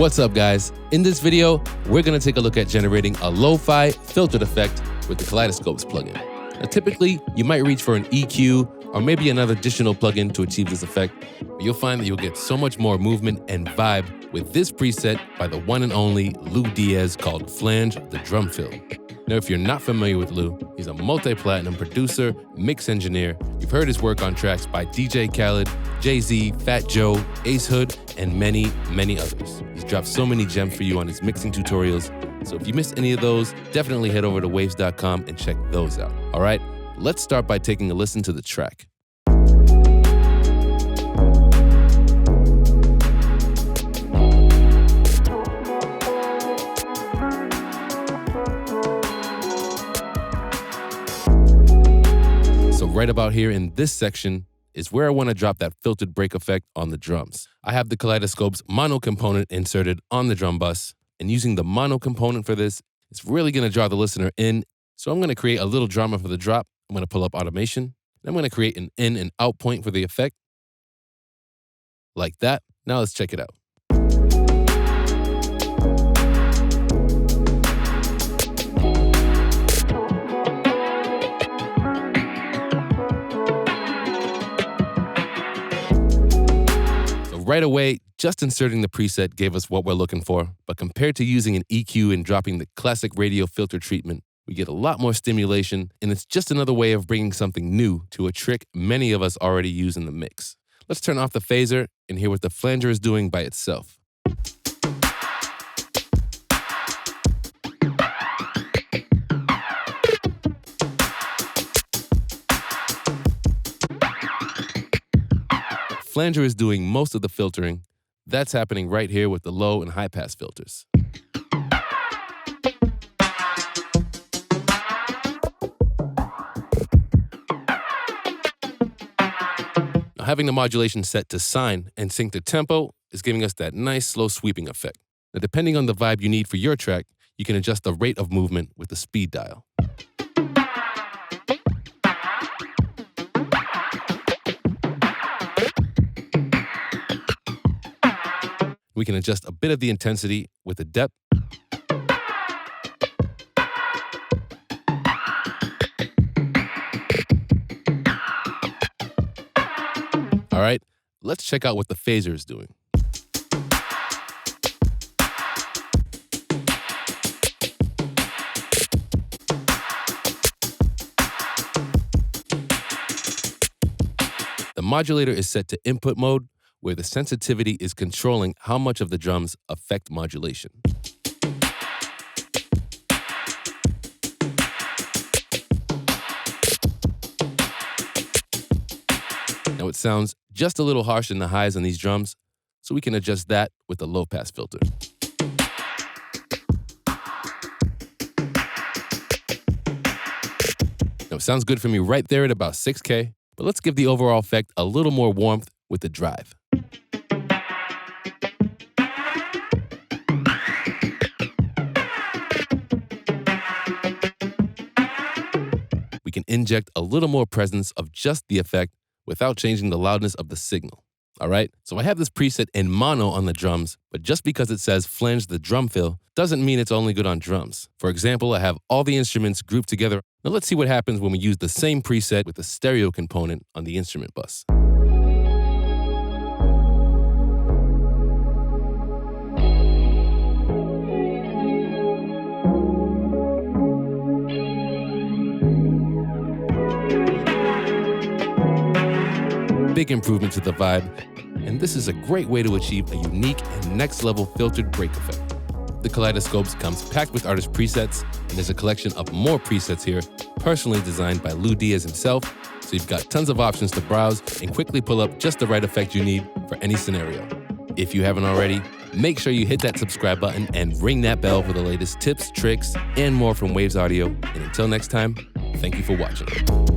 What's up, guys? In this video, we're going to take a look at generating a lo-fi filtered effect with the Kaleidoscopes plugin. Now, typically, you might reach for an EQ or maybe another additional plugin to achieve this effect, but you'll find that you'll get so much more movement and vibe with this preset by the one and only Diaz called Flange, the drum fill. Now, if you're not familiar with Lou, he's a multi-platinum producer, mix engineer. You've heard his work on tracks by DJ Khaled, Jay-Z, Fat Joe, Ace Hood, and many, many others. He's dropped so many gems for you on his mixing tutorials. So if you missed any of those, definitely head over to waves.com and check those out. All right, let's start by taking a listen to the track. So right about here in this section is where I want to drop that filtered break effect on the drums. I have the Kaleidoscopes mono component inserted on the drum bus, and using the mono component for this, it's really going to draw the listener in. So I'm going to create a little drama for the drop. I'm going to pull up automation, and I'm going to create an in and out point for the effect. Like that. Now let's check it out. Right away, just inserting the preset gave us what we're looking for, but compared to using an EQ and dropping the classic radio filter treatment, we get a lot more stimulation, and it's just another way of bringing something new to a trick many of us already use in the mix. Let's turn off the phaser and hear what the flanger is doing by itself. Flanger is doing most of the filtering. That's happening right here with the low and high pass filters. Now, having the modulation set to sine and sync to tempo is giving us that nice slow sweeping effect. Now, depending on the vibe you need for your track, you can adjust the rate of movement with the speed dial. We can adjust a bit of the intensity with the depth. All right, let's check out what the phaser is doing. The modulator is set to input mode, where the sensitivity is controlling how much of the drums affect modulation. Now it sounds just a little harsh in the highs on these drums, so we can adjust that with the low pass filter. Now it sounds good for me right there at about 6K, but let's give the overall effect a little more warmth with the drive. We can inject a little more presence of just the effect without changing the loudness of the signal. All right, so I have this preset in mono on the drums, but just because it says Flange the drum fill doesn't mean it's only good on drums. For example, I have all the instruments grouped together. Now let's see what happens when we use the same preset with the stereo component on the instrument bus. Big improvement to the vibe, and this is a great way to achieve a unique and next-level filtered break effect. The Kaleidoscopes comes packed with artist presets, and there's a collection of more presets here, personally designed by Diaz himself, so you've got tons of options to browse and quickly pull up just the right effect you need for any scenario. If you haven't already, make sure you hit that subscribe button and ring that bell for the latest tips, tricks, and more from Waves Audio. And until next time, thank you for watching.